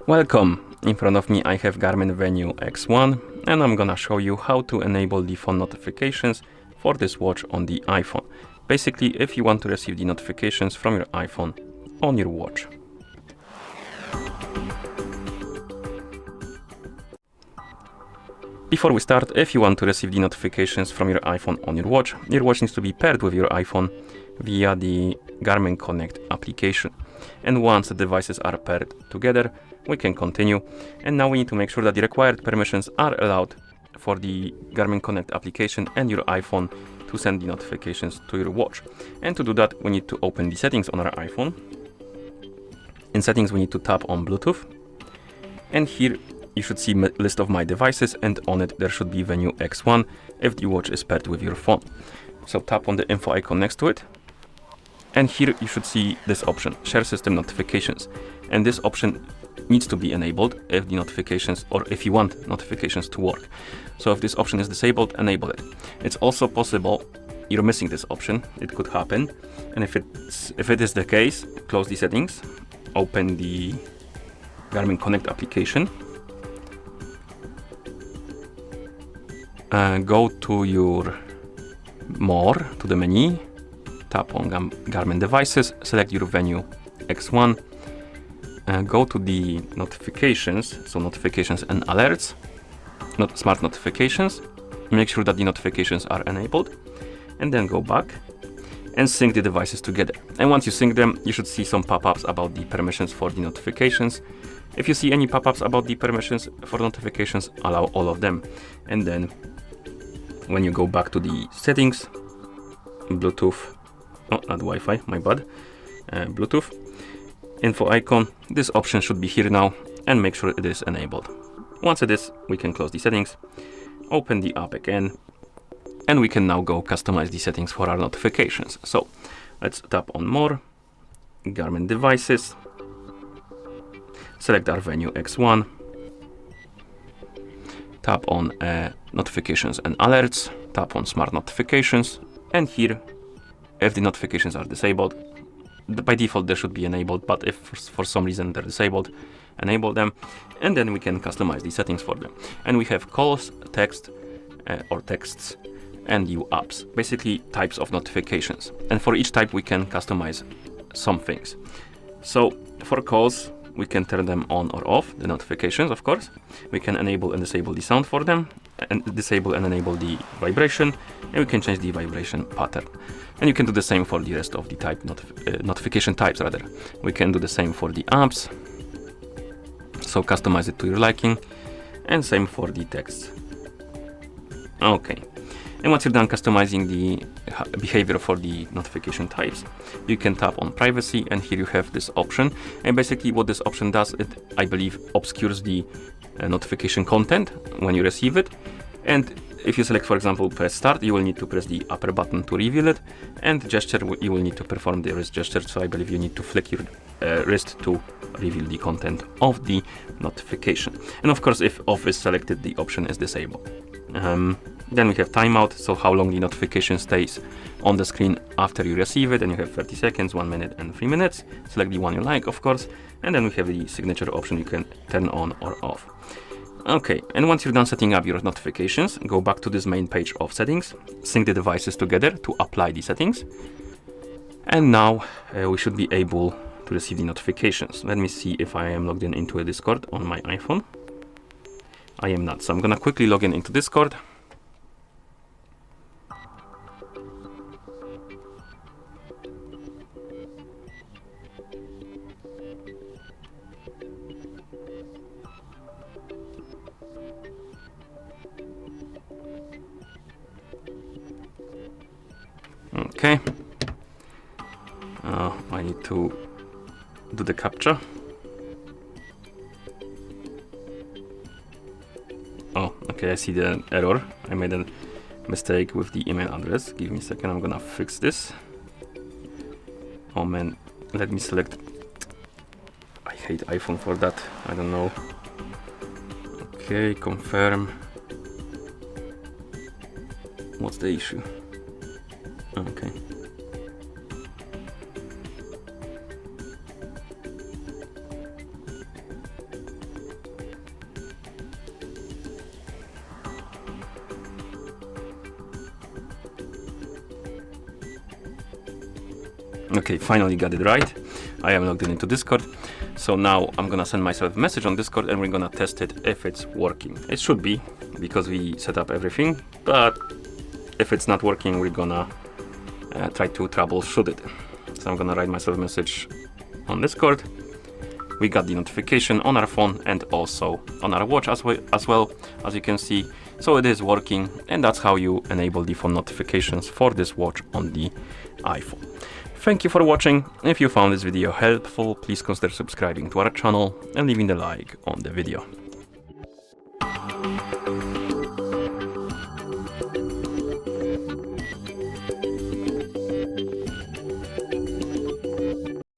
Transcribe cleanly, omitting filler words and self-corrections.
Welcome! In front of me I have GARMIN Venu X1 and I'm gonna show you how to enable the phone notifications for this watch on the iPhone. Basically, if you want to receive the notifications from your iPhone on your watch. Before we start, if you want to receive the notifications from your iPhone on your watch needs to be paired with your iPhone via the GARMIN Connect application. And once the devices are paired together, we can continue. And now we need to make sure that the required permissions are allowed for the GARMIN Connect application and your iPhone to send the notifications to your watch. And to do that, we need to open the settings on our iPhone. In settings, we need to tap on Bluetooth. And here you should see a list of my devices, and on it there should be Venu X1 if the watch is paired with your phone. So tap on the info icon next to it. And here you should see this option, Share System Notifications. And this option needs to be enabled if the notifications, or if you want notifications to work. So if this option is disabled, enable it. It's also possible you're missing this option. It could happen. And if it is the case, close the settings, open the GARMIN Connect application, go to your More, to the menu, tap on GARMIN devices, select your Venu X1, go to the notifications, so notifications and alerts, not smart notifications, make sure that the notifications are enabled, and then go back and sync the devices together. And once you sync them, you should see some pop-ups about the permissions for the notifications. If you see any pop-ups about the permissions for notifications, allow all of them. And then when you go back to the settings, Bluetooth, oh, not Wi-Fi, my bad, Bluetooth, info icon, this option should be here now, and make sure it is enabled. Once it is, we can close the settings, open the app again, and we can now go customize the settings for our notifications. So let's tap on More, GARMIN devices, select our Venu X1, tap on notifications and alerts, tap on smart notifications, and here, if the notifications are disabled, by default they should be enabled, but if for some reason they're disabled, enable them, and then we can customize the settings for them. And we have calls, text, or texts, and view apps, basically types of notifications. And for each type we can customize some things. So for calls, we can turn them on or off, the notifications, of course. We can enable and disable the sound for them, and disable and enable the vibration, and we can change the vibration pattern. And you can do the same for the rest of the type notification types rather. We can do the same for the apps, so customize it to your liking, and same for the text. Okay. And once you're done customizing the behavior for the notification types, you can tap on privacy, and here you have this option. And basically what this option does, it, I believe, obscures the notification content when you receive it. And if you select, for example, press start, you will need to press the upper button to reveal it, and gesture, you will need to perform the wrist gesture. So I believe you need to flick your wrist to reveal the content of the notification. And of course, if off is selected, the option is disabled. Then we have timeout, so how long the notification stays on the screen after you receive it, and you have 30 seconds, 1 minute, and 3 minutes. Select the one you like, of course, and then we have the signature option you can turn on or off. Okay, and once you're done setting up your notifications, go back to this main page of settings, sync the devices together to apply the settings, and now we should be able to receive the notifications. Let me see if I am logged in into a Discord on my iPhone. I am not, so I'm gonna quickly log in into Discord. Okay. I need to do the captcha. Oh, okay, I see the error. I made a mistake with the email address. Give me a second, I'm gonna fix this. Oh man, let me select. I hate iPhone for that, I don't know. Okay, confirm. What's the issue? Okay. Okay, finally got it right. I am logged in into Discord. So now I'm gonna send myself a message on Discord and we're gonna test it if it's working. It should be, because we set up everything, but if it's not working, we're gonna try to troubleshoot it. So I'm gonna write myself a message on Discord. We got the notification on our phone and also on our watch as well, as you can see. So it is working, and that's how you enable the phone notifications for this watch on the iPhone. Thank you for watching. If you found this video helpful, please consider subscribing to our channel and leaving a like on the video.